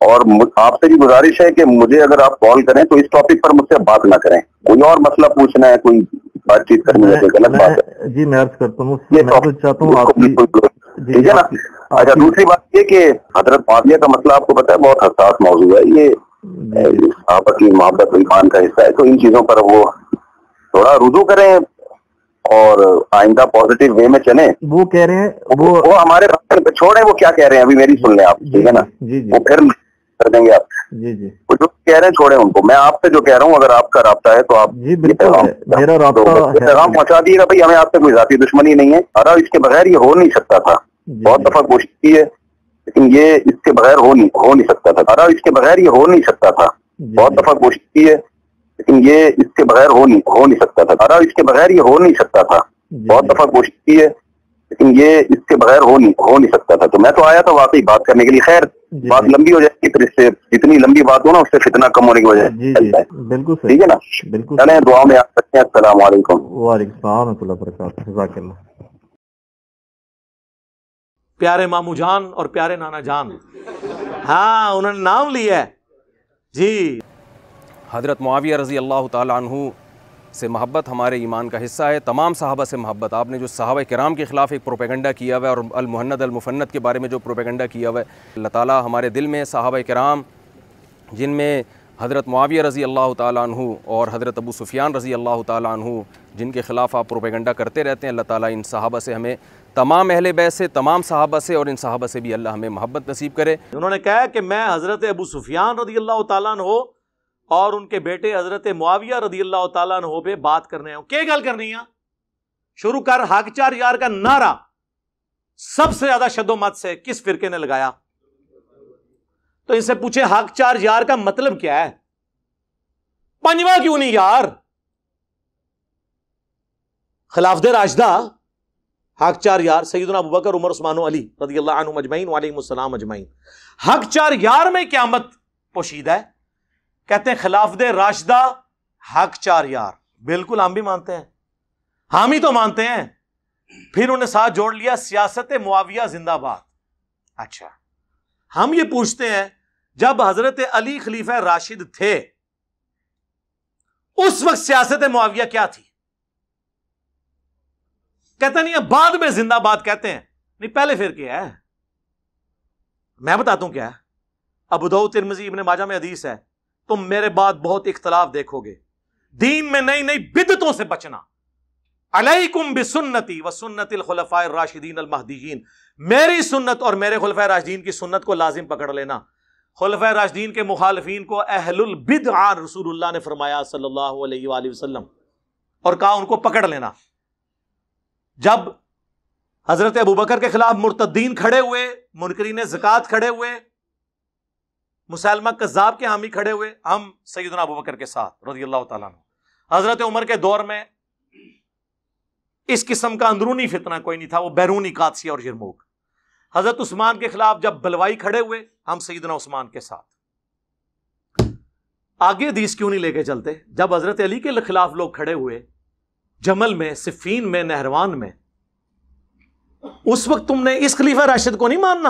اور آپ سے بھی گزارش ہے کہ مجھے اگر آپ کال کریں تو اس ٹاپک پر مجھ سے بات نہ کریں، کوئی اور مسئلہ پوچھنا ہے، کوئی بات چیت کرنی ہے، غلط بات ہے جی میں عرض کرتا ہوں، یہ میں تو چاہتا ہوں آپ کی، ٹھیک ہے نا۔ اچھا دوسری بات یہ کہ حضرت معاویہ کا مسئلہ آپ کو پتہ ہے بہت حساس موضوع ہے، یہ صحابہ کی محبت ایمان کا حصہ ہے، تو ان چیزوں پر وہ تھوڑا رجوع کریں اور آئندہ پازیٹیو وے میں چلیں۔ وہ کہہ رہے ہیں وہ ہمارے چھوڑیں، وہ کیا کہہ رہے ہیں ابھی میری سن لیں آپ، ٹھیک ہے نا، وہ پھر کر دیں گے آپ۔ وہ جو کہہ رہے ہیں چھوڑیں ان کو، میں آپ سے جو کہہ رہا ہوں اگر آپ کا رابطہ ہے تو آپ میرا رابطہ پیغام پہنچا دیے گا، بھائی ہمیں آپ سے کوئی ذاتی دشمنی نہیں ہے، اور اس کے بغیر یہ ہو نہیں سکتا تھا، بہت دفعہ کوشش کی ہے لیکن یہ اس کے بغیر ہو نہیں سکتا تھا، اور اس کے بغیر یہ ہو نہیں سکتا تھا، بہت دفعہ کوشش کی ہے لیکن یہ اس کے بغیر ہو نہیں سکتا تھا، اور اس کے بغیر یہ ہو نہیں سکتا تھا، بہت دفعہ کوشش کی ہے لیکن یہ اس کے بغیر ہو نہیں سکتا تھا۔ تو میں تو آیا تھا واقعی بات کرنے کے لیے، خیر بات لمبی ہو جائے گی، پھر اس سے جتنی لمبی بات ہو نا اس سے فتنہ کم ہونے کی وجہ ہے، بالکل ٹھیک ہے نا، چلیں دعا میں آپ سکتے ہیں۔ السلام علیکم۔ وعلیکم السلام ورحمۃ اللہ وبرکاتہ، جزاک اللہ۔ پیارے مامو جان اور پیارے نانا جان، ہاں انہوں نے نام لیا ہے جی۔ حضرت معاویہ رضی اللہ تعالیٰ عنہ سے محبت ہمارے ایمان کا حصہ ہے، تمام صحابہ سے محبت۔ آپ نے جو صحابہ کرام کے خلاف ایک پروپیگنڈا کیا ہوا ہے اور المہند المفند کے بارے میں جو پروپیگنڈا کیا ہوا ہے، اللہ تعالیٰ ہمارے دل میں صحابہ کرام جن میں حضرت معاویہ رضی اللہ تعالیٰ عنہ اور حضرت ابو سفیان رضی اللہ تعالیٰ عنہ جن کے خلاف آپ پروپیگنڈا کرتے رہتے ہیں، اللہ تعالیٰ ان صحابہ سے ہمیں، تمام اہل بیت سے، تمام صحابہ سے اور ان صحابہ سے بھی اللہ ہمیں محبت نصیب کرے۔ انہوں نے کہا کہ میں حضرت ابو سفیان رضی اللہ تعالیٰ عنہ اور ان کے بیٹے حضرت معاویہ رضی اللہ تعالیٰ عنہ پہ بات کرنے ہیں۔ کیا گل کرنی ہے؟ شروع کر حق چار یار کا نعرہ سب سے زیادہ شد و مت سے کس فرقے نے لگایا؟ تو ان سے پوچھے حق چار یار کا مطلب کیا ہے؟ پنجواں کیوں نہیں یار؟ خلافت راشدہ حق چار یار سیدنا ابوبکر عمر عثمان و علی رضی اللہ عنہم اجمعین وعلیہم السلام اجمعین، حق چار یار میں قیامت پوشیدہ ہے۔ کہتے ہیں خلافت راشدہ حق چار یار، بالکل ہم بھی مانتے ہیں، ہم ہی تو مانتے ہیں۔ پھر انہیں ساتھ جوڑ لیا سیاست معاویہ زندہ باد۔ اچھا ہم یہ پوچھتے ہیں جب حضرت علی خلیفہ راشد تھے اس وقت سیاست معاویہ کیا تھی؟ کہتے نہیں بعد میں زندہ باد کہتے ہیں، نہیں پہلے پھر کیا ہے؟ میں بتاتا ہوں کیا ہے۔ ابو داؤد ترمذی ابن ماجہ میں حدیث ہے، تم میرے بعد بہت اختلاف دیکھو گے، دین میں نئی نئی بدعتوں سے بچنا، علیکم بسنتی وسنت الخلفاء الراشدین المہدیین، میری سنت اور میرے خلفاء راشدین کی سنت کو لازم پکڑ لینا۔ خلفاء راشدین کے مخالفین کو اہل البدع رسول اللہ نے فرمایا صلی اللہ علیہ وآلہ وسلم، اور کہا ان کو پکڑ لینا۔ جب حضرت ابوبکر کے خلاف مرتدین کھڑے ہوئے، منکرین زکوٰۃ کھڑے ہوئے، مسلمہ کذاب کے حامی کھڑے ہوئے، ہم سیدنا ابوبکر کے ساتھ رضی اللہ تعالیٰ عنہ۔ حضرت عمر کے دور میں اس قسم کا اندرونی فتنہ کوئی نہیں تھا، وہ بیرونی قادسیہ اور یرموک۔ حضرت عثمان کے خلاف جب بلوائی کھڑے ہوئے، ہم سیدنا عثمان کے ساتھ۔ آگے حدیث کیوں نہیں لے کے چلتے؟ جب حضرت علی کے خلاف لوگ کھڑے ہوئے جمل میں، صفین میں، نہروان میں، اس وقت تم نے اس خلیفہ راشد کو نہیں ماننا؟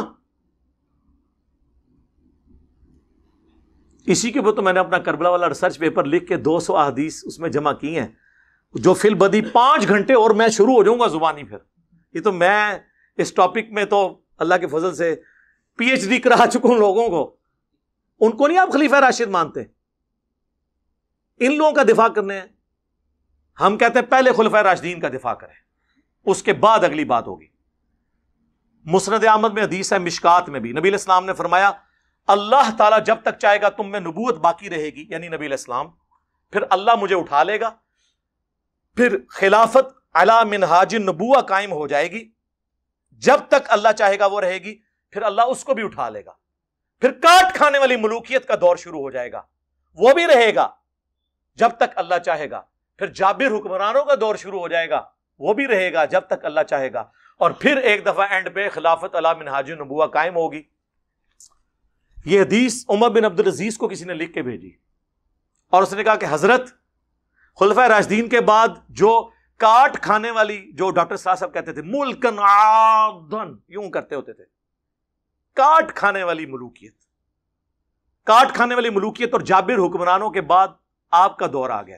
اسی کے اوپر تو میں نے اپنا کربلا والا ریسرچ پیپر لکھ کے 200 احادیث اس میں جمع کی ہیں، جو فی البدی 5 گھنٹے اور میں شروع ہو جاؤں گا زبانی۔ پھر یہ تو میں اس ٹاپک میں تو اللہ کے فضل سے پی ایچ ڈی کرا چکا ہوں لوگوں کو۔ ان کو نہیں آپ خلیفہ راشد مانتے؟ ان لوگوں کا دفاع کرنے ہیں۔ ہم کہتے ہیں پہلے خلفاء راشدین کا دفاع کریں، اس کے بعد اگلی بات ہوگی۔ مسند احمد میں حدیث ہے، مشکات میں بھی، نبی علیہ السلام نے فرمایا اللہ تعالیٰ جب تک چاہے گا تم میں نبوت باقی رہے گی، یعنی نبی علیہ السلام، پھر اللہ مجھے اٹھا لے گا، پھر خلافت علی منہاج النبوہ قائم ہو جائے گی، جب تک اللہ چاہے گا وہ رہے گی، پھر اللہ اس کو بھی اٹھا لے گا، پھر کاٹ کھانے والی ملوکیت کا دور شروع ہو جائے گا، وہ بھی رہے گا جب تک اللہ چاہے گا، پھر جابر حکمرانوں کا دور شروع ہو جائے گا، وہ بھی رہے گا جب تک اللہ چاہے گا، اور پھر ایک دفعہ اینڈ پہ خلافت علی منہاج النبوہ قائم ہوگی۔ یہ حدیث عمر بن عبدالعزیز کو کسی نے لکھ کے بھیجی، اور اس نے کہا کہ حضرت خلفۂ راشدین کے بعد جو کاٹ کھانے والی، جو ڈاکٹر صاحب کہتے تھے ملکن عادن، یوں کرتے ہوتے تھے، کاٹ کھانے والی ملوکیت، کاٹ کھانے والی ملوکیت اور جابر حکمرانوں کے بعد آپ کا دور آ گیا.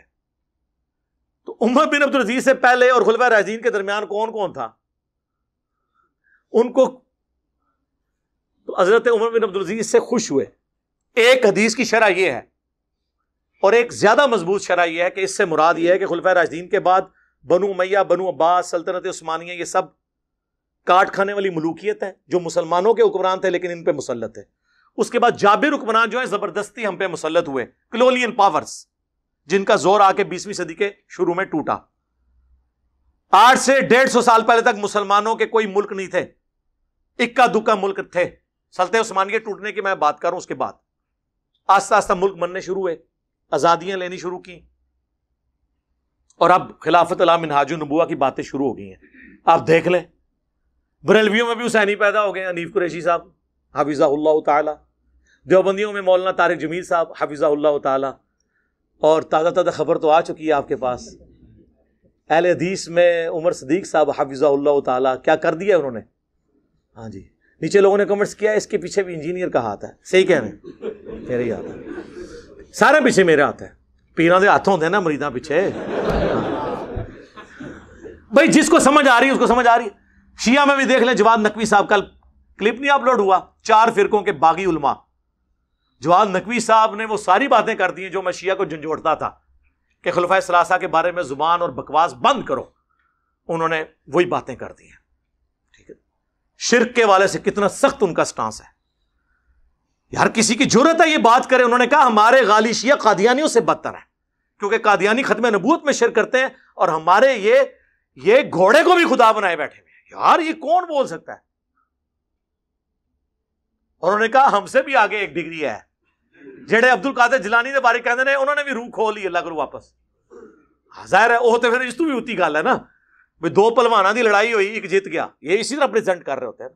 تو عمر بن عبدالعزیز سے پہلے اور خلفائے راشدین کے درمیان کون کون تھا؟ ان کو تو حضرت عمر بن عبدالعزیز سے خوش ہوئے. ایک حدیث کی شرح یہ ہے اور ایک زیادہ مضبوط شرح یہ ہے کہ اس سے مراد یہ ہے کہ خلفائے راشدین کے بعد بنو امیہ، بنو عباس، سلطنت عثمانیہ، یہ سب کاٹ کھانے والی ملوکیت ہے جو مسلمانوں کے حکمران تھے لیکن ان پہ مسلط ہے. اس کے بعد جابر حکمران جو ہے زبردستی ہم پہ مسلط ہوئے، کلونین پاورز، جن کا زور آ کے 20ویں صدی کے شروع میں ٹوٹا. 8 سے 150 سال پہلے تک مسلمانوں کے کوئی ملک نہیں تھے، اکا دکا ملک تھے. سلطنت عثمانیہ ٹوٹنے کی میں بات کروں، اس کے بعد آہستہ آہستہ ملک بننے شروع ہوئے، آزادیاں لینی شروع کی، اور اب خلافت علی منہاج النبوہ کی باتیں شروع ہو گئی ہیں. آپ دیکھ لیں بریلویوں میں بھی حسینی پیدا ہو گئے، حنیف قریشی صاحب حفظہ اللہ تعالی، دیوبندیوں میں مولانا طارق جمیل صاحب حفظہ اللہ تعالی، اور تازہ خبر تو آ چکی ہے آپ کے پاس، اہل حدیث میں عمر صدیق صاحب حفظہ اللہ تعالی. کیا کر دیا انہوں نے؟ ہاں جی، نیچے لوگوں نے کمنٹس کیا اس کے پیچھے بھی انجینئر کا ہاتھ ہے. صحیح کہہ رہے ہیں، میرے ہی ہاتھ ہے، سارے پیچھے میرے ہاتھ ہے. پیراں دے ہاتھ ہوندے نا مریداں پیچھے. بھائی جس کو سمجھ آ رہی ہے اس کو سمجھ آ رہی ہے. شیعہ میں بھی دیکھ لیں، جواد نقوی صاحب کل کلپ نہیں اپلوڈ ہوا، 4 فرقوں کے باغی علماء، جواد نقوی صاحب نے وہ ساری باتیں کر دی ہیں جو میں شیعہ کو جھنجھوڑتا تھا کہ خلفائے ثلاثہ کے بارے میں زبان اور بکواس بند کرو. انہوں نے وہی باتیں کر دی ہیں. ٹھیک ہے، شرک کے والے سے کتنا سخت ان کا سٹانس ہے. ہر کسی کی جرت ہے یہ بات کرے. انہوں نے کہا ہمارے غالی شیعہ قادیانیوں سے بدتر ہیں کیونکہ قادیانی ختم نبوت میں شرک کرتے ہیں اور ہمارے یہ گھوڑے کو بھی خدا بنائے بیٹھے ہوئے. یار یہ کون بول سکتا ہے؟ اور انہوں نے کہا ہم سے بھی آگے ایک ڈگری ہے. جڑے عبد القادر جیلانی کے بارے کہتے ہیں انہوں نے بھی روح کھول لی اللہ کرو واپس. ظاہر ہے وہ تو پھر اس تو بھی ہوتی گل ہے نا، بھائی 2 پہلوانوں کی لڑائی ہوئی، ایک جیت گیا، یہ اسی طرح پریزنٹ کر رہے ہوتے ہیں.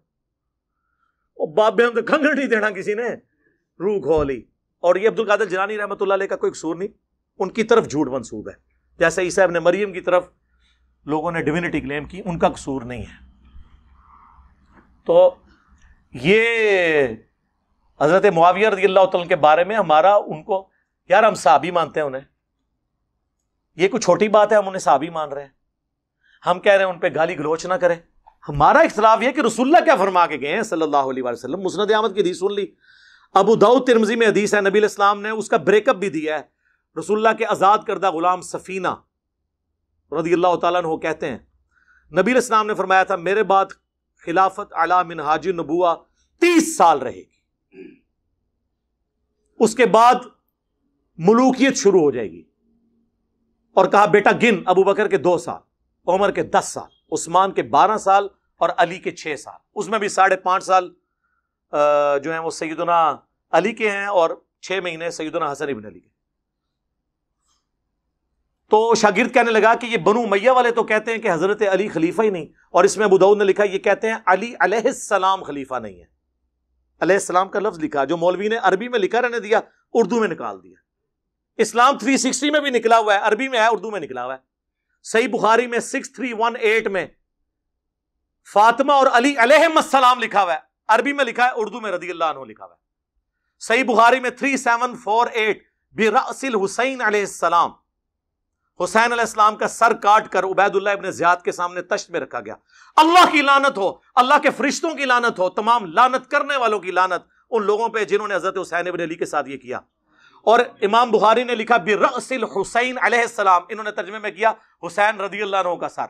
وہ بابے ہم تو کنگڑ نہیں دینا کسی نے، روح کھولی. اور یہ عبد القادر جیلانی رحمۃ اللہ علیہ کا کوئی قصور نہیں، ان کی طرف جھوٹ منسوب ہے. جیسے عیسیٰ ابن مریم کی طرف لوگوں نے ڈیوینٹی کلیم کی، ان کا قصور نہیں ہے. تو یہ حضرت معاویہ رضی اللہ تعالیٰ کے بارے میں ہمارا ان کو، یار ہم صحابی مانتے ہیں انہیں، یہ کوئی چھوٹی بات ہے ہم انہیں صحابی مان رہے ہیں. ہم کہہ رہے ہیں ان پہ گالی گلوچ نہ کریں. ہمارا اختلاف یہ کہ رسول اللہ کیا فرما کے گئے ہیں صلی اللہ علیہ وسلم. مسند احمد کی حدیث سن لی، ابو داؤد ترمذی میں حدیث ہے، نبی علیہ السلام نے اس کا بریک اپ بھی دیا ہے. رسول اللہ کے آزاد کردہ غلام سفینہ رضی اللہ تعالیٰ عنہ کہتے ہیں نبی علیہ السلام نے فرمایا تھا میرے بعد خلافت علی منہاج النبوہ 30 سال رہے گی، اس کے بعد ملوکیت شروع ہو جائے گی. اور کہا بیٹا گن، ابو بکر کے 2 سال، عمر کے 10 سال، عثمان کے 12 سال اور علی کے 6 سال. اس میں بھی 5.5 سال جو ہیں وہ سیدنا علی کے ہیں اور 6 مہینے سیدنا حسن ابن علی کے. تو شاگرد کہنے لگا کہ یہ بنو امیہ والے تو کہتے ہیں کہ حضرت علی خلیفہ ہی نہیں، اور اس میں ابو داؤد نے لکھا یہ کہتے ہیں علی علیہ السلام خلیفہ نہیں ہے. علیہ السلام کا لفظ لکھا جو مولوی نے عربی میں لکھا رہنے دیا، اردو میں نکال دیا. اسلام 360 میں بھی نکلا ہوا ہے، عربی میں ہے، اردو میں نکلا ہوا ہے. صحیح بخاری میں 6318 میں فاطمہ اور علی علیہم السلام لکھا ہوا ہے، عربی میں لکھا ہے، اردو میں رضی اللہ عنہ لکھا ہوا ہے. صحیح بخاری میں 3748 برأس الحسین علیہ السلام، حسین علیہ السلام کا سر کاٹ کر عبید اللہ ابن زیاد کے سامنے تشت میں رکھا گیا. اللہ کی لعنت ہو، اللہ کے فرشتوں کی لعنت ہو، تمام لعنت کرنے والوں کی لعنت ان لوگوں پہ جنہوں نے حضرت حسین ابن علی کے ساتھ یہ کیا. اور امام بخاری نے لکھا برأس الحسین علیہ السلام، انہوں نے ترجمے میں کیا حسین رضی اللہ عنہ کا سر.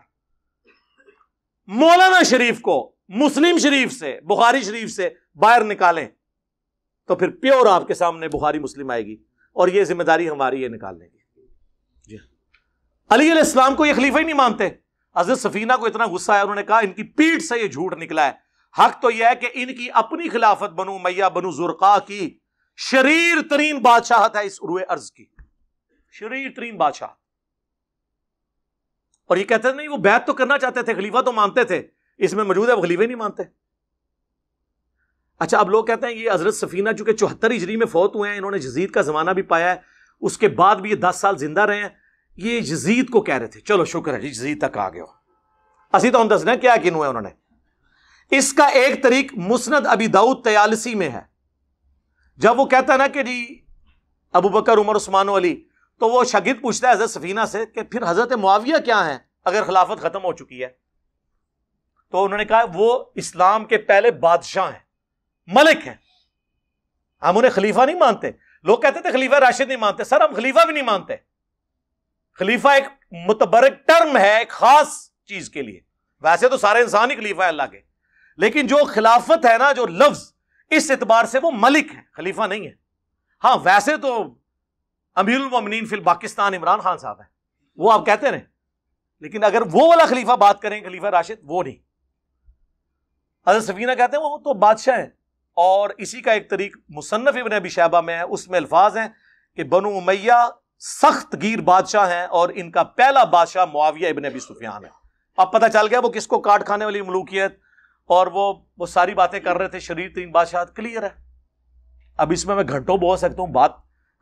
مولانا شریف کو مسلم شریف سے، بخاری شریف سے باہر نکالیں تو پھر پیور آپ کے سامنے بخاری مسلم آئے گی، اور یہ ذمہ داری ہماری ہے نکالنے کی. جی علی علیہ السلام کو یہ خلیفہ ہی نہیں مانتے. حضرت سفینہ کو اتنا غصہ ہے، انہوں نے کہا ان کی پیٹھ سے یہ جھوٹ نکلا ہے. حق تو یہ ہے کہ ان کی اپنی خلافت بنو امیہ بنو زرقاء کی شریر ترین بادشاہت ہے اس روئے ارض کی، شریر ترین بادشاہ. اور یہ کہتے ہیں نہیں وہ بیعت تو کرنا چاہتے تھے، خلیفہ تو مانتے تھے، اس میں موجود ہے وہ خلیفہ نہیں مانتے. اچھا اب لوگ کہتے ہیں یہ حضرت سفینہ چونکہ 74 ہجری میں فوت ہوئے ہیں، انہوں نے یزید کا زمانہ بھی پایا ہے، اس کے بعد بھی یہ 10 سال زندہ رہے ہیں، یہ یزید کو کہہ رہے تھے. چلو شکر ہے جی یزید تک آ گئے ہو. اسی تو ہم دسنا ہے کیا کن ہوئے انہوں نے. اس کا ایک طریق مسند ابی داؤد طیالسی میں ہے، جب وہ کہتا ہے نا کہ جی ابو بکر عمر عثمان و علی، تو وہ شاگرد پوچھتا ہے حضرت سفینہ سے کہ پھر حضرت معاویہ کیا ہیں اگر خلافت ختم ہو چکی ہے؟ تو انہوں نے کہا وہ اسلام کے پہلے بادشاہ ہیں، ملک ہیں، ہم انہیں خلیفہ نہیں مانتے۔ لوگ کہتے تھے خلیفہ راشد نہیں مانتے، سر ہم خلیفہ بھی نہیں مانتے۔ خلیفہ ایک متبرک ٹرم ہے ایک خاص چیز کے لیے، ویسے تو سارے انسان ہی خلیفہ ہے اللہ کے، لیکن جو خلافت ہے نا، جو لفظ، اس اعتبار سے وہ ملک ہے، خلیفہ نہیں ہے۔ ہاں ویسے تو امیر المومنین فی الپاکستان عمران خان صاحب ہیں، وہ آپ کہتے رہیں، لیکن اگر وہ والا خلیفہ بات کریں خلیفہ راشد، وہ نہیں۔ حضرت سفینہ کہتے ہیں وہ تو بادشاہ ہیں، اور اسی کا ایک طریق مصنف ابن ابی شیبہ میں ہے، اس میں الفاظ ہیں کہ بنو امیہ سخت گیر بادشاہ ہیں اور ان کا پہلا بادشاہ معاویہ ابن ابی سفیان ہے۔ اب پتہ چل گیا وہ کس کو کاٹ کھانے والی ملوکیت اور وہ ساری باتیں کر رہے تھے، شریر ترین بادشاہت کلیئر ہے۔ اب اس میں گھنٹوں بول سکتا ہوں بات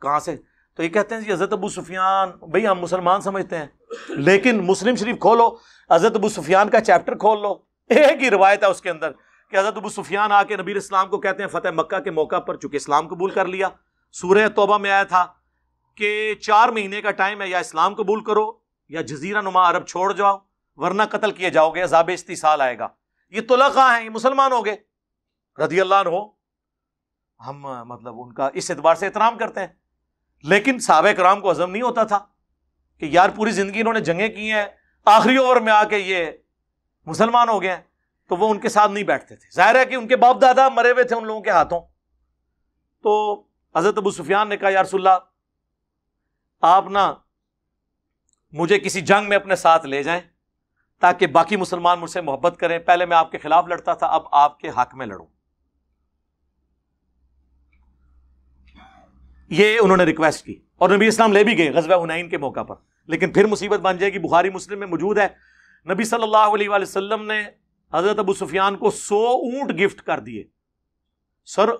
کہاں سے، تو یہ کہتے ہیں جی حضرت ابو سفیان، بھئی ہم مسلمان سمجھتے ہیں، لیکن مسلم شریف کھولو، حضرت ابو سفیان کا چیپٹر کھول لو، ایک ہی روایت ہے اس کے اندر کہ حضرت ابو سفیان آ کے نبی اسلام کو کہتے ہیں فتح مکہ کے موقع پر، چونکہ اسلام قبول کر لیا، سورہ توبہ میں آیا تھا کہ 4 مہینے کا ٹائم ہے، یا اسلام قبول کرو یا جزیرہ نما عرب چھوڑ جاؤ ورنہ قتل کیے جاؤ گے، عذاب استیصال آئے گا۔ یہ طلقاء ہیں، یہ مسلمان ہو گئے رضی اللہ عنہ، ہم مطلب ان کا اس اعتبار سے احترام کرتے ہیں، لیکن صحابہ کرام کو ہضم نہیں ہوتا تھا کہ یار پوری زندگی انہوں نے جنگیں کی ہیں، آخری اوور میں آ کے یہ مسلمان ہو گئے ہیں، تو وہ ان کے ساتھ نہیں بیٹھتے تھے۔ ظاہر ہے کہ ان کے باپ دادا مرے ہوئے تھے ان لوگوں کے ہاتھوں۔ تو حضرت ابو سفیان نے کہا یا رسول اللہ آپ نا مجھے کسی جنگ میں اپنے ساتھ لے جائیں تاکہ باقی مسلمان مجھ سے محبت کریں، پہلے میں آپ کے خلاف لڑتا تھا، اب آپ کے حق میں لڑوں۔ یہ انہوں نے ریکویسٹ کی اور نبی اسلام لے بھی گئے غزوہ حنین کے موقع پر، لیکن پھر مصیبت بن جائے گی۔ بخاری مسلم میں موجود ہے، نبی صلی اللہ علیہ وآلہ وسلم نے حضرت ابو سفیان کو 100 اونٹ گفٹ کر دیے۔ سر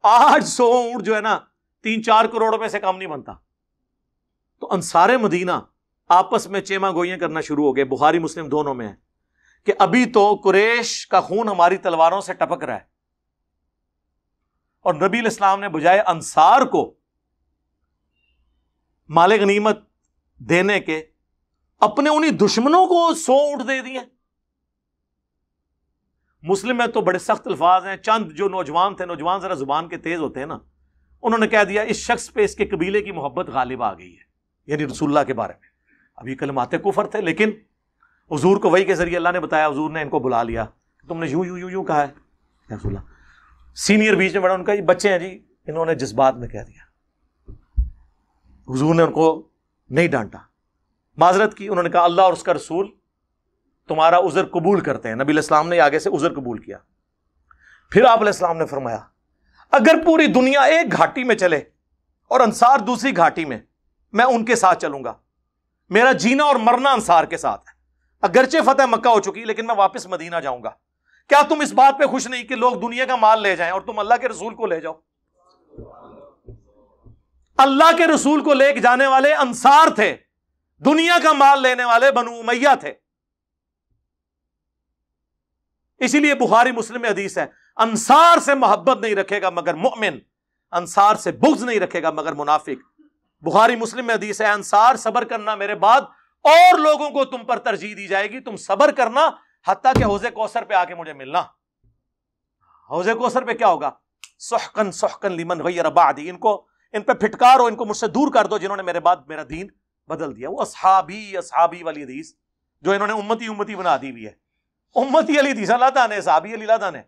آج 100 اونٹ جو ہے نا 3-4 کروڑ میں سے کم نہیں بنتا۔ تو انصار مدینہ آپس میں چیما گوئیاں کرنا شروع ہو گئے، بخاری مسلم دونوں میں ہے کہ ابھی تو قریش کا خون ہماری تلواروں سے ٹپک رہا ہے، اور نبی علیہ السلام نے بجائے انصار کو مال غنیمت دینے کے اپنے انہی دشمنوں کو 100 اونٹ دے دیے۔ مسلم میں تو بڑے سخت الفاظ ہیں، چند جو نوجوان تھے، نوجوان ذرا زبان کے تیز ہوتے ہیں نا، انہوں نے کہہ دیا اس شخص پہ اس کے قبیلے کی محبت غالب آ گئی ہے، یعنی رسول اللہ کے بارے میں۔ ابھی کلمات کفر تھے، لیکن حضور کو وحی کے ذریعے اللہ نے بتایا، حضور نے ان کو بلا لیا، تم نے یوں یوں یوں یوں کہا ہے یا رسول اللہ۔ سینئر بیچ میں بڑا ان کا یہ بچے ہیں جی، انہوں نے جذبات میں کہہ دیا، حضور نے ان کو نہیں ڈانٹا، معذرت کی، انہوں نے کہا اللہ اور اس کا رسول تمہارا عذر قبول کرتے ہیں۔ نبی علیہ السلام نے آگے سے عذر قبول کیا۔ پھر آپ علیہ السلام نے فرمایا اگر پوری دنیا ایک گھاٹی میں چلے اور انصار دوسری گھاٹی میں، میں ان کے ساتھ چلوں گا، میرا جینا اور مرنا انصار کے ساتھ ہے، اگرچہ فتح مکہ ہو چکی لیکن میں واپس مدینہ جاؤں گا۔ کیا تم اس بات پہ خوش نہیں کہ لوگ دنیا کا مال لے جائیں اور تم اللہ کے رسول کو لے جاؤ؟ اللہ کے رسول کو لے کے جانے والے انصار تھے، دنیا کا مال لینے والے بنو امیہ تھے۔ اسی لیے بخاری مسلم میں حدیث ہے، انصار سے محبت نہیں رکھے گا مگر مومن، انصار سے بغض نہیں رکھے گا مگر منافق۔ بخاری مسلم میں حدیث ہے، انصار صبر کرنا میرے بعد اور لوگوں کو تم پر ترجیح دی جائے گی، تم صبر کرنا حتیٰ کہ حوض کوثر پہ آ کے مجھے ملنا۔ حوض کوثر پہ کیا ہوگا؟ سحقن سحقن لمن غیر بعدی، ان پہ پھٹکارو، ان کو مجھ سے دور کر دو جنہوں نے میرے بعد میرا دین بدل دیا۔ وہ اصحابی والی حدیث جو انہوں نے امتی بنا دی ہوئی ہے، امتی علی حدیث اللہ تعالیٰ نے، صحابی علی اللہ تعالیٰ نے،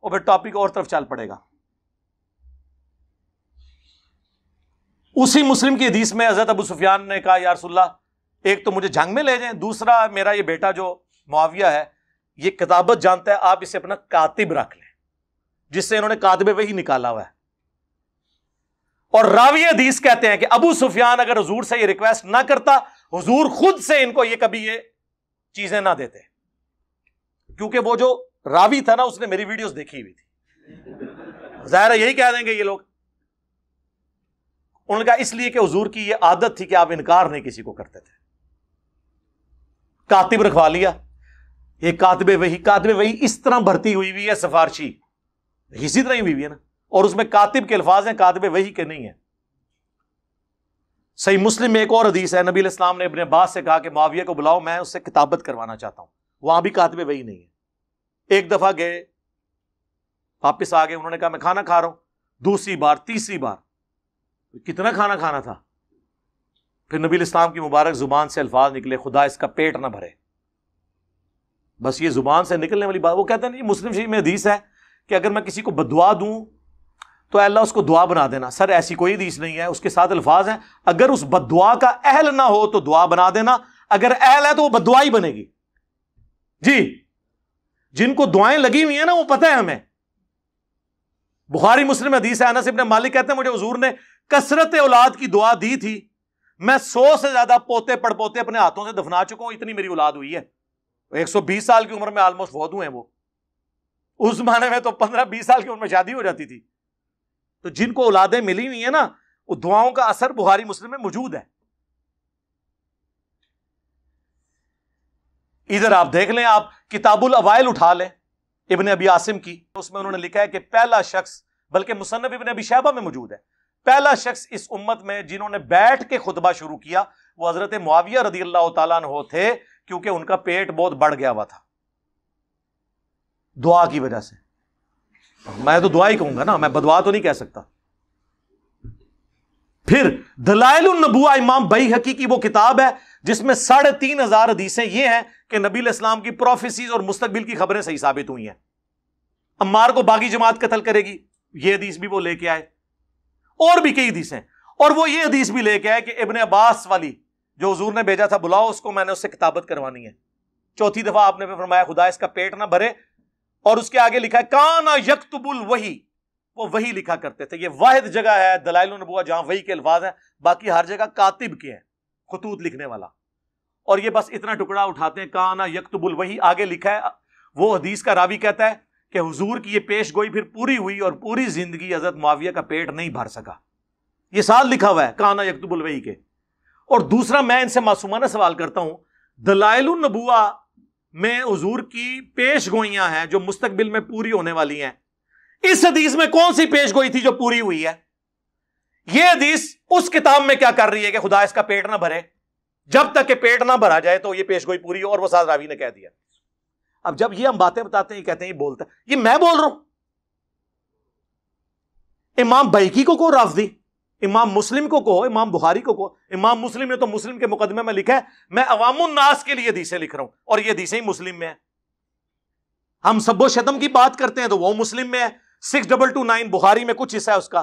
اور پھر ٹاپک اور طرف چل پڑے گا۔ اسی مسلم کی حدیث میں حضرت ابو سفیان نے کہا یا رسول اللہ ایک تو مجھے جنگ میں لے جائیں، دوسرا میرا یہ بیٹا جو معاویہ ہے یہ کتابت جانتا ہے، آپ اسے اپنا کاتب رکھ لیں، جس سے انہوں نے کاتب وحی نکالا ہوا ہے۔ اور راوی حدیث کہتے ہیں کہ ابو سفیان اگر حضور سے یہ ریکویسٹ نہ کرتا، حضور خود سے ان کو یہ کبھی یہ چیزیں نہ دیتے، کیونکہ وہ جو راوی تھا نا اس نے میری ویڈیوز دیکھی ہوئی تھی، ظاہر ہے یہی کہہ دیں گے یہ لوگ۔ انہوں نے کہا اس لیے کہ حضور کی یہ عادت تھی کہ آپ انکار نہیں کسی کو کرتے تھے، کاتب رکھوا لیا۔ یہ کاتب وحی اس طرح بھرتی ہوئی ہے، سفارشی اسی طرح ہی ہوئی ہے نا، اور اس میں کاتب کے الفاظ ہیں، کاتب وحی کے نہیں ہیں۔ صحیح مسلم میں ایک اور حدیث ہے، نبی علیہ السلام نے ابن عباس سے کہا کہ معاویہ کو بلاؤ، میں اس سے کتابت کروانا چاہتا ہوں۔ وہاں بھی کاتب وحی نہیں ہے۔ ایک دفعہ گئے، واپس آ گئے، انہوں نے کہا میں کھانا کھا رہا ہوں، دوسری بار، تیسری بار، کتنا کھانا کھانا تھا؟ پھر نبی علیہ السلام کی مبارک زبان سے الفاظ نکلے، خدا اس کا پیٹ نہ بھرے۔ بس یہ زبان سے نکلنے والی بات، وہ کہتے ہیں مسلم شریف میں حدیث ہے کہ اگر میں کسی کو بددعا دوں تو اللہ اس کو دعا بنا دینا۔ سر ایسی کوئی حدیث نہیں ہے، اس کے ساتھ الفاظ ہیں اگر اس بددعا کا اہل نہ ہو تو دعا بنا دینا، اگر اہل ہے تو وہ بددعا ہی بنے گی۔ جی، جن کو دعائیں لگی ہوئی ہیں نا وہ پتہ ہے ہمیں۔ بخاری مسلم حدیث ہے، انس ابن مالک کہتے ہیں مجھے حضور نے کثرت اولاد کی دعا دی تھی، میں 100 سے زیادہ پوتے پڑ پوتے اپنے ہاتھوں سے دفنا چکا ہوں، اتنی میری اولاد ہوئی ہے۔ 120 سال کی عمر میں آلموسٹ فوت ہوئے ہیں وہ۔ اس زمانے میں تو 15-20 سال کی عمر میں شادی ہو جاتی تھی۔ تو جن کو اولادیں ملی ہوئی ہیں نا، وہ دعاؤں کا اثر بخاری مسلم میں موجود ہے۔ ادھر آپ دیکھ لیں، آپ کتاب الاوائل اٹھا لیں ابن ابی عاصم کی، اس میں انہوں نے لکھا ہے کہ پہلا شخص، بلکہ مصنف ابن ابی شیبہ میں موجود ہے، پہلا شخص اس امت میں جنہوں نے بیٹھ کے خطبہ شروع کیا وہ حضرت معاویہ رضی اللہ تعالیٰ عنہ تھے، کیونکہ ان کا پیٹ بہت بڑھ گیا ہوا تھا دعا کی وجہ سے۔ میں تو دعا ہی کہوں گا نا، میں بدعا تو نہیں کہہ سکتا۔ پھر دلائل النبوہ امام بیہقی کی وہ کتاب ہے جس میں 3500 حدیثیں یہ ہیں کہ نبی علیہ السلام کی پروفیسیز اور مستقبل کی خبریں صحیح ثابت ہوئی ہیں۔ عمار کو باغی جماعت قتل کرے گی، یہ حدیث بھی وہ لے کے آئے، اور بھی کئی حدیثیں، اور وہ یہ حدیث بھی لے کے آئے کہ ابن عباس والی جو حضور نے بھیجا تھا، بلاؤ اس کو، میں نے اس سے کتابت کروانی ہے۔ چوتھی دفعہ آپ نے فرمایا خدا اس کا پیٹ نہ بھرے، اور اس کے آگے لکھا ہے کانا یکتب الوحی، وہ وحی لکھا کرتے تھے۔ یہ واحد جگہ ہے دلائل النبوہ جہاں وحی کے الفاظ ہیں، باقی ہر جگہ کاتب کے ہیں، خطوط لکھنے والا۔ اور یہ بس اتنا ٹکڑا اٹھاتے ہیں، کانا یکتب الوحی، آگے لکھا ہے وہ حدیث کا راوی کہتا ہے کہ حضور کی یہ پیش گوئی پھر پوری ہوئی اور پوری زندگی حضرت معاویہ کا پیٹ نہیں بھر سکا۔ یہ سال لکھا ہوا ہے کانا یکتب الوحی کے۔ اور دوسرا میں ان سے معصومانہ سوال کرتا ہوں، دلائل النبوہ میں حضور کی پیش گوئیاں ہیں جو مستقبل میں پوری ہونے والی ہیں، اس حدیث میں کون سی پیش گوئی تھی جو پوری ہوئی ہے؟ یہ حدیث اس کتاب میں کیا کر رہی ہے کہ خدا اس کا پیٹ نہ بھرے؟ جب تک کہ پیٹ نہ بھرا جائے تو یہ پیش گوئی پوری ہو، اور وہ ساتھ راوی نے کہہ دیا۔ اب جب یہ ہم باتیں بتاتے ہیں، یہ کہتے ہیں یہ بولتا ہے، یہ میں بول رہا ہوں؟ امام بیہقی کو رافضی، امام مسلم کو کہو، امام بخاری کو کہو۔ امام مسلم نے تو مسلم کے مقدمے میں لکھا ہے میں عوام الناس کے لیے حدیثیں لکھ رہا ہوں، اور یہ حدیثیں ہی مسلم میں ہیں۔ ہم سب و شتم کی بات کرتے ہیں تو وہ مسلم میں ہے۔ 6229 بخاری میں کچھ حصہ ہے اس کا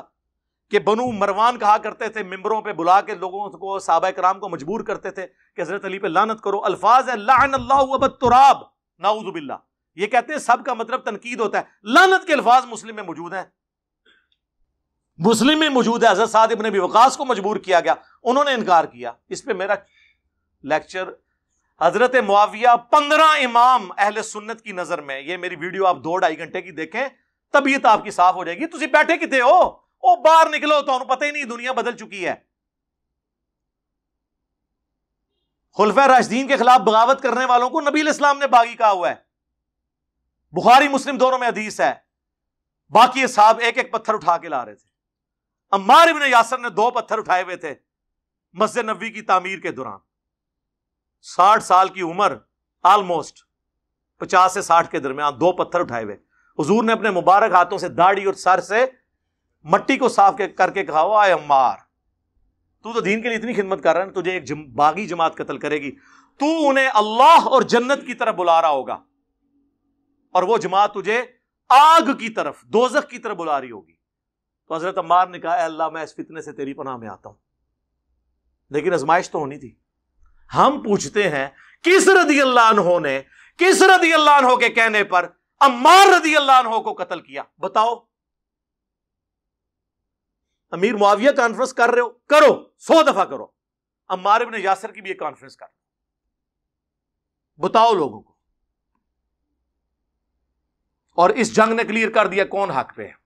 کہ بنو مروان کہا کرتے تھے، ممبروں پہ بلا کے لوگوں کو، صحابہ کرام کو مجبور کرتے تھے کہ حضرت علی پہ لعنت کرو۔ الفاظ ہے لعن اللہ ابا التراب، نعوذ باللہ۔ یہ کہتے ہیں سب کا مطلب تنقید ہوتا ہے، لعنت کے الفاظ مسلم میں موجود ہیں، مسلم میں موجود ہے۔ حضرت سعد ابن ابی وقاص کو مجبور کیا گیا، انہوں نے انکار کیا۔ اس پہ میرا لیکچر حضرت معاویہ 15 امام اہل سنت کی نظر میں، یہ میری ویڈیو آپ 2-2.5 گھنٹے کی دیکھیں، طبیعت آپ کی صاف ہو جائے گی۔ تسی بیٹھے کتے ہو؟ او باہر نکلو، تو پتہ ہی نہیں دنیا بدل چکی ہے۔ خلفائے راشدین کے خلاف بغاوت کرنے والوں کو نبی علیہ السلام نے باغی کہا ہوا ہے، بخاری مسلم دونوں میں حدیث ہے۔ باقی صاحب ایک ایک پتھر اٹھا کے لا رہے تھے۔ عمار ابن یاسر نے 2 پتھر اٹھائے ہوئے تھے مسجد نبوی کی تعمیر کے دوران، 60 سال کی عمر، آلموسٹ 50 سے 60 کے درمیان، 2 پتھر اٹھائے ہوئے۔ حضور نے اپنے مبارک ہاتھوں سے داڑھی اور سر سے مٹی کو صاف کر کے کہا، اے عمار، تو دین کے لیے اتنی خدمت کر رہا ہے، تجھے ایک باغی جماعت قتل کرے گی، تو انہیں اللہ اور جنت کی طرف بلا رہا ہوگا، اور وہ جماعت تجھے آگ کی طرف، دوزخ کی طرف بلا رہی ہوگی۔ تو حضرت عمار نے کہا، اے اللہ میں اس فتنے سے تیری پناہ میں آتا ہوں۔ لیکن آزمائش تو ہونی تھی۔ ہم پوچھتے ہیں کس رضی اللہ عنہ نے، کس رضی اللہ عنہ کے کہنے پر عمار رضی اللہ عنہ کو قتل کیا؟ بتاؤ۔ امیر معاویہ کانفرنس کر رہے ہو، کرو، 100 دفعہ کرو۔ عمار ابن یاسر کی بھی ایک کانفرنس کر، بتاؤ لوگوں کو۔ اور اس جنگ نے کلیئر کر دیا کون حق پہ ہے۔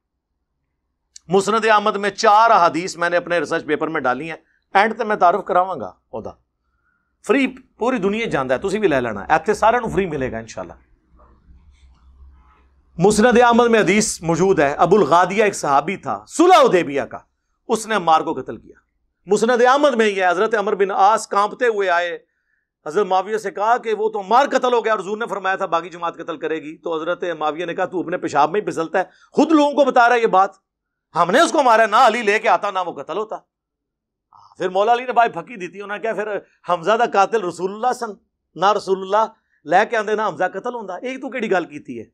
مسند احمد میں 4 احادیث میں نے اپنے ریسرچ پیپر میں ڈالی ہیں، اینڈ تے میں تعارف کراواں گا اودا فری، پوری دنیا جاندا ہے، تسی بھی لے لینا، ایتھے سارے نو فری ملے گا انشاءاللہ۔ مسند احمد میں حدیث موجود ہے، ابو الغادیہ ایک صحابی تھا صلح حدیبیہ کا، اس نے عمار کو قتل کیا. مسند احمد میں یہ حضرت عمر بن عاص کانپتے ہوئے آئے، حضرت معاویہ سے کہا کہ وہ تو عمار قتل ہو گیا اور حضور نے فرمایا تھا باقی جماعت قتل کرے گی. تو حضرت معاویہ نے کہا تو اپنے پیشاب میں ہی پھسلتا ہے، خود لوگوں کو بتا رہا ہے یہ بات، ہم نے اس کو مارا، نہ علی لے کے آتا نہ وہ قتل ہوتا. پھر مولا علی نے بھائی پھکی دی تھی، انہوں نے کیا پھر حمزہ دا قاتل رسول اللہ سن، نہ رسول اللہ لے کے آندے نہ حمزہ قتل ہوندا، ایک تو کیڑی گل کیتی ہے.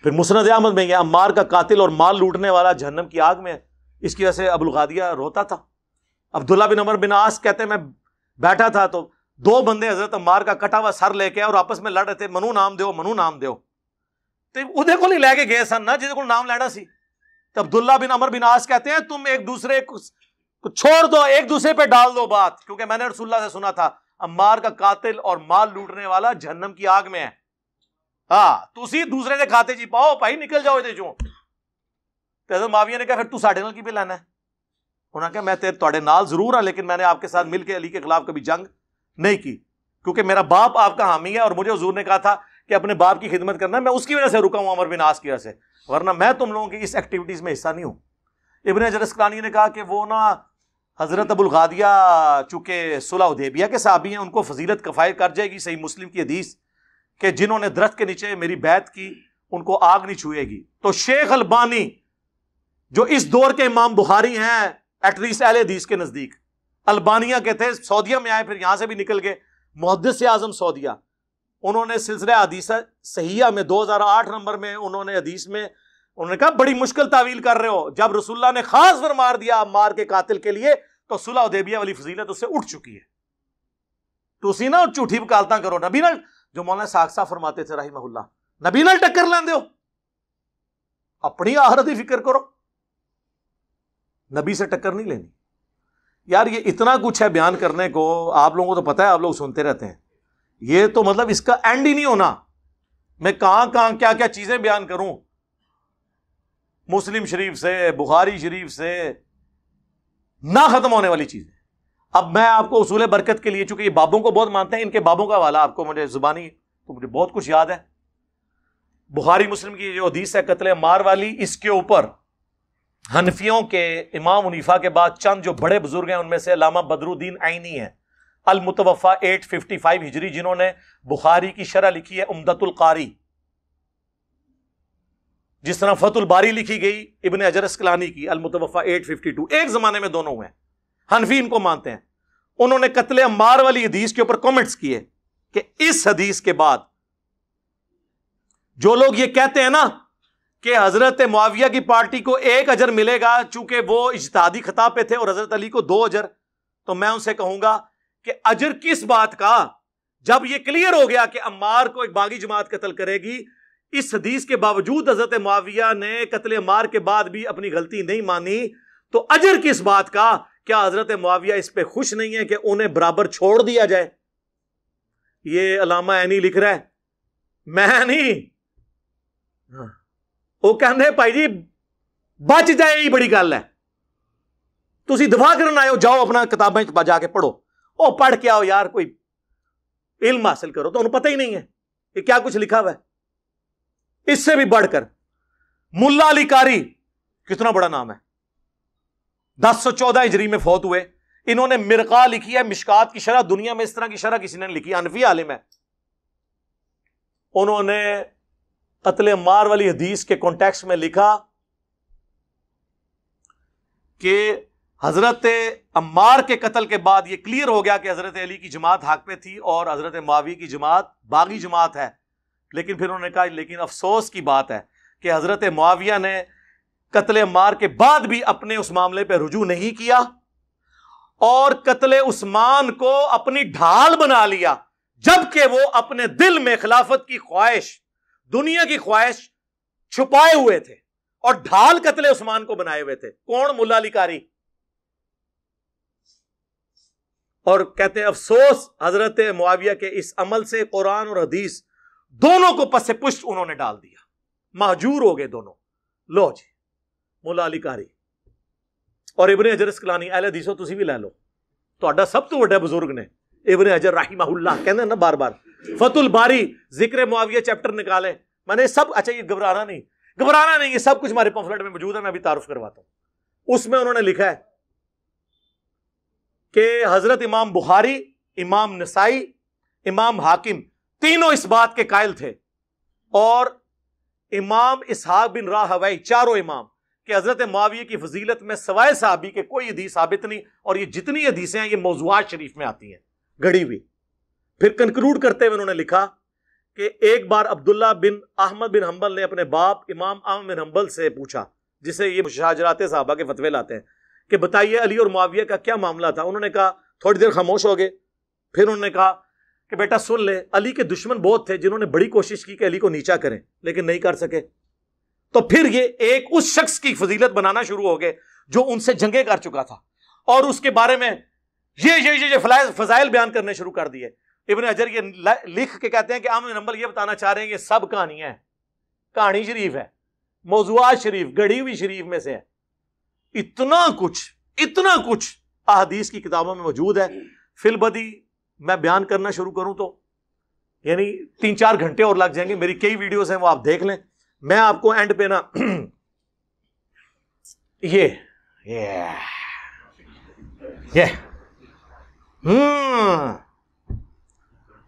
پھر مسند احمد میں یہ عمار کا قاتل اور مال لوٹنے والا جہنم کی آگ میں ہے. اس کی وجہ سے ابو الغادیہ روتا تھا. عبداللہ بن عمر بن عاص کہتے ہیں میں بیٹھا تھا تو دو بندے حضرت عمار کا کٹا ہوا سر لے کے اور آپس میں لڑ رہے تھے، منو نام دیو منو نام دیو. تو وہ کو لے کے گئے سن نا جس کو نام لینا سی. تو عبداللہ بن عمر بن عاص کہتے ہیں تم ایک دوسرے کو چھوڑ دو، ایک دوسرے پہ ڈال دو بات، کیونکہ میں نے رسول اللہ سے سنا تھا عمار کا قاتل اور مال لوٹنے والا جہنم کی آگ میں ہے. ہاں تسی دوسرے دے کھاتے جی پاؤ بھائی، نکل جاؤ ادھر چوں. تو حضرت معاویہ نے کہا پھر تو ساڈے نال کی پہ لینا ہے؟ انہوں نے کہا میں تواڈے نال ضرور ہاں، لیکن میں نے آپ کے ساتھ مل کے علی کے خلاف کبھی جنگ نہیں کی، کیونکہ میرا باپ آپ کا حامی ہے اور مجھے حضور نے کہا تھا کہ اپنے باپ کی خدمت کرنا، میں اس کی وجہ سے رکا ہوں عمر بن عاص کی وجہ سے، ورنہ میں تم لوگوں کی اس ایکٹیویٹیز میں حصہ نہیں ہوں. ابن حجر اسقلانی نے کہا کہ وہ نا حضرت ابو الغادیہ چونکہ صلح حدیبیہ کے صحابی ہیں، ان کو فضیلت کفایت کر جائے گی، صحیح مسلم کی حدیث کہ جنہوں نے درخت کے نیچے میری بیعت کی ان کو آگ نہیں چھوئے گی. تو شیخ البانی جو اس دور کے امام بخاری ہیں ایٹ لیسٹ اہل حدیث کے نزدیک، البانیہ کے تھے، سعودیہ میں آئے پھر یہاں سے بھی نکل گئے، محدث اعظم سعودیہ، انہوں نے سلسلہ حدیث صحیحہ میں 2008 نمبر میں انہوں نے حدیث میں انہوں نے کہا بڑی مشکل تعویل کر رہے ہو، جب رسول اللہ نے خاص فرمار دیا عمار کے قاتل کے لیے تو صلح حدیبیہ والی فضیلت اس سے اٹھ چکی ہے. تو اسی نا جھوٹی وکالتاں کرو، نبی نال جو مولانا ساکھ صاحب فرماتے تھے رحمہ اللہ، نبی نال ٹکر لیندے ہو، اپنی آخرت کی فکر کرو، نبی سے ٹکر نہیں لینی. یار یہ اتنا کچھ ہے بیان کرنے کو، آپ لوگوں کو تو پتہ ہے، آپ لوگ سنتے رہتے ہیں، یہ تو مطلب اس کا اینڈ ہی نہیں ہونا. میں کہاں کیا کیا چیزیں بیان کروں، مسلم شریف سے بخاری شریف سے نہ ختم ہونے والی چیزیں. اب میں آپ کو اصول برکت کے لیے، چونکہ یہ بابوں کو بہت مانتے ہیں، ان کے بابوں کا حوالہ آپ کو مجھے زبانی تو مجھے بہت کچھ یاد ہے. بخاری مسلم کی جو حدیث ہے قتل عمار والی، اس کے اوپر حنفیوں کے امام حنیفہ کے بعد چند جو بڑے بزرگ ہیں ان میں سے علامہ بدر الدین عینی ہیں، المتوفا 855 ہجری، جنہوں نے بخاری کی شرح لکھی ہے عمدۃ القاری، جس طرح فتح الباری لکھی گئی ابن حجر اسقلانی کی المتوفا 852، ایک زمانے میں دونوں ہوئے ہیں، حنفی ان کو مانتے ہیں. انہوں نے قتل عمار والی حدیث کے اوپر کامنٹس کیے کہ اس حدیث کے بعد جو لوگ یہ کہتے ہیں نا کہ حضرت معاویہ کی پارٹی کو 1 اجر ملے گا چونکہ وہ اجتہادی خطا پہ تھے اور حضرت علی کو 2 اجر، تو میں ان سے کہوں گا کہ اجر کس بات کا، جب یہ کلیئر ہو گیا کہ عمار کو ایک باغی جماعت قتل کرے گی، اس حدیث کے باوجود حضرت معاویہ نے قتل عمار کے بعد بھی اپنی غلطی نہیں مانی، تو اجر کس بات کا؟ کیا حضرت معاویہ اس پہ خوش نہیں ہے کہ انہیں برابر چھوڑ دیا جائے؟ یہ علامہ عینی لکھ رہا ہے، میں نہیں. وہ کہنے بھائی جی بچ جائے ہی بڑی گل ہے، تسی دفاع کرنا آئے ہو، جاؤ اپنا کتابیں جا کے پڑھو، او پڑھ کے آؤ یار، کوئی علم حاصل کرو. تو انہوں پتہ ہی نہیں ہے کہ کیا کچھ لکھا ہوا ہے. اس سے بھی بڑھ کر ملا علی قاری، کتنا بڑا نام ہے، 1014 ہجری میں فوت ہوئے. انہوں نے مرقہ لکھی ہے، مشکات کی شرح، دنیا میں اس طرح کی شرح کسی نے لکھی، حنفی عالم ہے. انہوں نے قتل عمار والی حدیث کے کانٹیکسٹ میں لکھا کہ حضرت عمار کے قتل کے بعد یہ کلیئر ہو گیا کہ حضرت علی کی جماعت حق پہ تھی اور حضرت معاویہ کی جماعت باغی جماعت ہے. لیکن پھر انہوں نے کہا لیکن افسوس کی بات ہے کہ حضرت معاویہ نے قتل عمار کے بعد بھی اپنے اس معاملے پہ رجوع نہیں کیا اور قتل عثمان کو اپنی ڈھال بنا لیا، جبکہ وہ اپنے دل میں خلافت کی خواہش، دنیا کی خواہش چھپائے ہوئے تھے اور ڈھال قتل عثمان کو بنائے ہوئے تھے. کون؟ ملا علی قاری. اور کہتے ہیں افسوس حضرت معاویہ کے اس عمل سے قرآن اور حدیث دونوں کو پس سے پشت انہوں نے ڈال دیا، مہجور ہو گئے دونوں. لو جی ملا علی قاری اور ابن حجر اسقلانی، اہل حدیثوں تسی بھی لے لو، تہاڈا سب تو بڑا بزرگ نے ابن حجر رحمہ اللہ، کہندے نا بار بار فتح الباری ذکر معاویہ چیپٹر نکالیں. میں نے سب, اچھا یہ گھبرانا نہیں, یہ سب کچھ ہمارے پمفلٹ میں موجود ہے, میں ابھی تعارف کرواتا ہوں. اس میں انہوں نے لکھا ہے کہ حضرت امام بخاری, امام نسائی, امام حاکم تینوں اس بات کے قائل تھے, اور امام اسحاق بن راہوی, چاروں امام, کہ حضرت معاویہ کی فضیلت میں سوائے صحابی کے کوئی حدیث ثابت نہیں, اور یہ جتنی حدیثیں ہیں یہ موضوعات شریف میں آتی ہیں گڑی ہوئی. پھر کنکلوڈ کرتے ہوئے انہوں نے لکھا کہ ایک بار عبداللہ بن احمد بن حنبل نے اپنے باپ امام احمد بن حنبل سے پوچھا, جسے یہ مشاجرات صحابہ کے فتوے لاتے ہیں, کہ بتائیے علی اور معاویہ کا کیا معاملہ تھا. انہوں نے کہا, تھوڑی دیر خاموش ہو گئے, پھر انہوں نے کہا کہ بیٹا سن لے, علی کے دشمن بہت تھے جنہوں نے بڑی کوشش کی کہ علی کو نیچا کریں, لیکن نہیں کر سکے. تو پھر یہ ایک اس شخص کی فضیلت بنانا شروع ہو گئے جو ان سے جنگیں کر چکا تھا, اور اس کے بارے میں یہ فضائل بیان کرنے شروع کر دیے. ابن حجر یہ لکھ کے کہتے ہیں کہ احمد بن حنبل یہ بتانا چاہ رہے ہیں کہ سب کہانیاں ہیں, کہانی شریف ہے, موضوعات شریف, گڑھی ہوئی شریف میں سے ہے. اتنا کچھ احادیث کی کتابوں میں موجود ہے. فی البدی میں بیان کرنا شروع کروں تو یعنی 3-4 گھنٹے اور لگ جائیں گے. میری کئی ویڈیوز ہیں, وہ آپ دیکھ لیں. میں آپ کو اینڈ پہ نا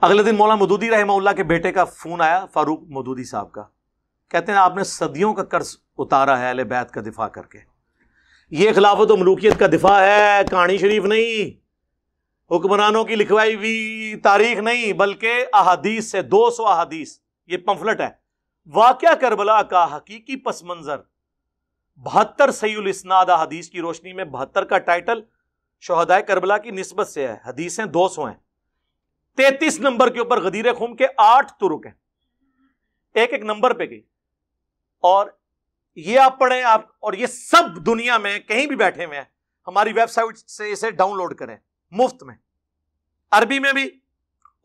اگلے دن مولانا مودودی رحمہ اللہ کے بیٹے کا فون آیا, فاروق مودودی صاحب کا. کہتے ہیں آپ نے صدیوں کا قرض اتارا ہے اہل بیت کا دفاع کر کے. یہ خلافت و ملوکیت کا دفاع ہے, کہانی شریف نہیں, حکمرانوں کی لکھوائی ہوئی تاریخ نہیں, بلکہ احادیث سے 200 احادیث. یہ پمفلٹ ہے, واقعہ کربلا کا حقیقی پس منظر, 72 صحیح الاسناد احادیث کی روشنی میں. 72 کا ٹائٹل شہدائے کربلا کی نسبت سے ہے, حدیثیں 200 ہیں. 33 نمبر کے اوپر غدیر خم کے 8 طرق ہیں, ایک نمبر پہ گئی. اور یہ آپ پڑھیں آپ, اور یہ سب دنیا میں کہیں بھی بیٹھے ہوئے ہیں, ہماری ویب سائٹ سے اسے ڈاؤن لوڈ کریں مفت میں, عربی میں بھی,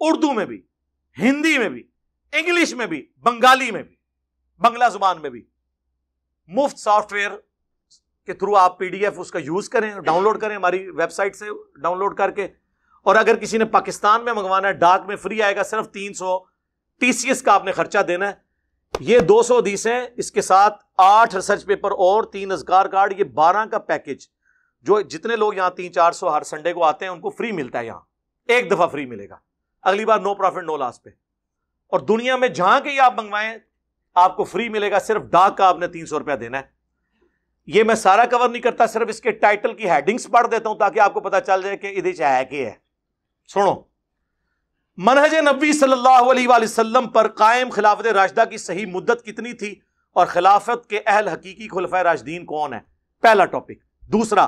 اردو میں بھی, ہندی میں بھی, انگلش میں بھی, بنگالی میں بھی, بنگلہ زبان میں بھی. مفت سافٹ ویئر کے تھرو آپ PDF اس کا یوز کریں, ڈاؤن لوڈ کریں ہماری ویب سائٹ سے ڈاؤن لوڈ کر کے. اور اگر کسی نے پاکستان میں منگوانا ہے, ڈاک میں فری آئے گا, صرف 300 TCS کا آپ نے خرچہ دینا ہے. یہ 200 حدیثیں, اس کے ساتھ 8 ریسرچ پیپر اور 3 اذکار کارڈ, یہ 12 کا پیکج, جو جتنے لوگ یہاں 300-400 ہر سنڈے کو آتے ہیں ان کو فری ملتا ہے. یہاں ایک دفعہ فری ملے گا, اگلی بار نو پروفٹ نو لاس پہ. اور دنیا میں جہاں کے یہ آپ منگوائیں آپ کو فری ملے گا, صرف ڈاک کا آپ نے 300 روپیہ دینا ہے. یہ میں سارا کور نہیں کرتا, صرف اس کے ٹائٹل کی ہیڈنگز پڑھ دیتا ہوں تاکہ آپ کو پتا چل جائے کہ ادھر ہے کہ ہے. سنو, منہج نبی صلی اللہ علیہ وآلہ وسلم پر قائم خلافت راشدہ کی صحیح مدت کتنی تھی, اور خلافت کے اہل حقیقی خلفائے راشدین کون ہیں, پہلا ٹاپک. دوسرا,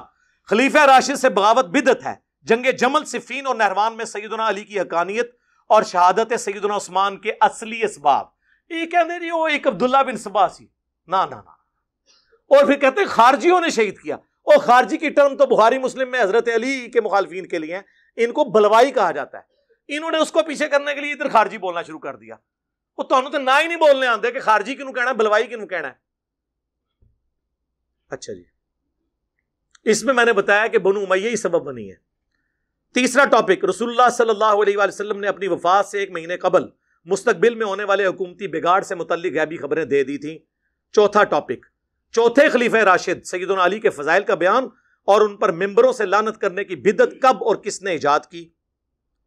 خلیفہ راشد سے بغاوت بدعت ہے. جنگ جمل, صفین اور نہروان میں سیدنا علی کی حقانیت اور شہادت سیدنا عثمان کے اصلی اسباب. یہ کہتے ہیں وہ ایک عبداللہ بن سبا سی, نا. اور پھر کہتے ہیں خارجیوں نے شہید کیا. اور خارجی کی ٹرم تو بخاری مسلم میں حضرت علی کے مخالفین کے لیے ہیں, ان کو بلوائی کہا جاتا ہے. انہوں نے اس کو پیچھے کرنے کے لیے ادھر خارجی بولنا شروع کر دیا. وہ تو نہ ہی نہیں بولنے آتے کہ خارجی کیوں کہنا ہے, بلوائی کیوں کہنا ہے. اچھا جی, اس میں نے بتایا کہ بنو امیہ ہی سبب بنی ہے. تیسرا ٹاپک, رسول اللہ صلی اللہ علیہ وآلہ وسلم نے اپنی وفات سے 1 مہینے قبل مستقبل میں ہونے والے حکومتی بگاڑ سے متعلق غیبی خبریں دے دی تھیں. چوتھا ٹاپک, چوتھے خلیفہ راشد سیدنا علی کے فضائل کا بیان اور ان پر ممبروں سے لعنت کرنے کی بدعت کب اور کس نے ایجاد کی.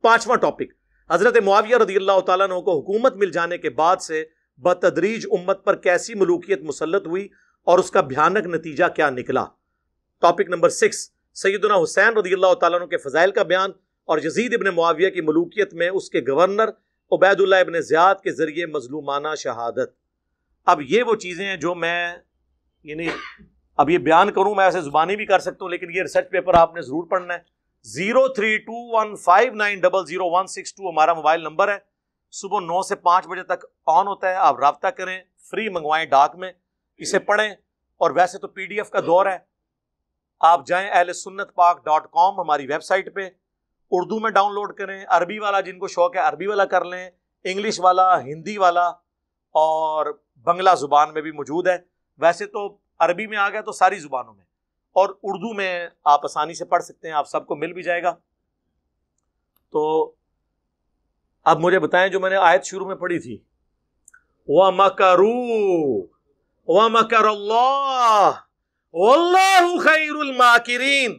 پانچواں ٹاپک, حضرت معاویہ رضی اللہ تعالیٰ عنہ کو حکومت مل جانے کے بعد سے بتدریج امت پر کیسی ملوکیت مسلط ہوئی اور اس کا بھیانک نتیجہ کیا نکلا. ٹاپک نمبر 6, سیدنا حسین رضی اللہ تعالیٰ عنہ کے فضائل کا بیان اور یزید ابن معاویہ کی ملوکیت میں اس کے گورنر عبید اللہ ابن زیاد کے ذریعے مظلومانہ شہادت. اب یہ وہ چیزیں ہیں جو میں یعنی اب یہ بیان کروں, میں ایسے زبانی بھی کر سکتا ہوں, لیکن یہ ریسرچ پیپر آپ نے ضرور پڑھنا ہے. 032159000162 ہمارا موبائل نمبر ہے. صبح 9 سے 5 بجے تک آن ہوتا ہے, آپ رابطہ کریں, فری منگوائیں ڈاک میں, اسے پڑھیں. اور ویسے تو PDF کا دور ہے, آپ جائیں ahlsunnatpak.com ہماری ویب سائٹ پہ, اردو میں ڈاؤن لوڈ کریں, عربی والا جن کو شوق ہے عربی والا کر لیں, انگلش والا, ہندی والا, اور بنگلہ زبان میں بھی موجود ہے. ویسے تو عربی میں آ گیا تو ساری زبانوں میں, اور اردو میں آپ آسانی سے پڑھ سکتے ہیں, آپ سب کو مل بھی جائے گا. تو اب مجھے بتائیں جو میں نے آیت شروع میں پڑھی تھی، وَمَكَرُوا وَمَكَرَ اللَّهُ وَاللَّهُ خَيْرُ الْمَاكِرِينَ،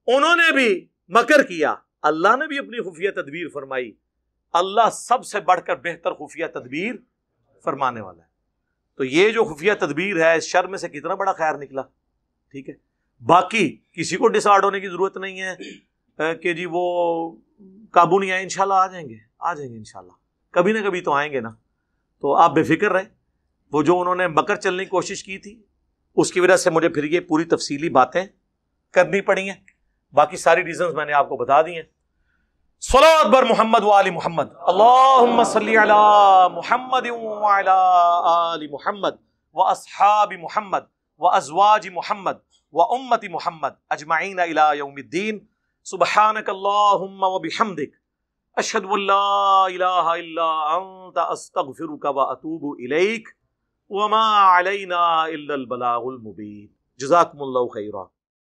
انہوں نے بھی مکر کیا، اللہ نے بھی اپنی خفیہ تدبیر فرمائی، اللہ سب سے بڑھ کر بہتر خفیہ تدبیر فرمانے والا ہے۔ تو یہ جو خفیہ تدبیر ہے اس شر میں سے کتنا بڑا خیر نکلا، ٹھیک ہے۔ باقی کسی کو ڈسارڈ ہونے کی ضرورت نہیں ہے کہ جی وہ قابو نہیں آئے، انشاءاللہ آ جائیں گے انشاءاللہ، کبھی نہ کبھی تو آئیں گے نا۔ تو آپ بے فکر رہیں، وہ جو انہوں نے مکر چلنے کی کوشش کی تھی اس کی وجہ سے مجھے پھر یہ پوری تفصیلی باتیں کرنی پڑی ہیں، باقی ساری ریزنز میں نے آپ کو بتا دی ہیں۔ صلوات بر محمد و آل محمد، اللہم صلی علی محمد و علی آل محمد و اصحاب محمد و ازواج محمد و امت محمد اجمعین الی یوم الدین۔ سبحانک اللہم و بحمدک، اشہد ان لا الہ الا انت، استغفرک و اتوب الیک، وما علینا الا البلاغ المبین۔ جزاکم اللہ خیرا۔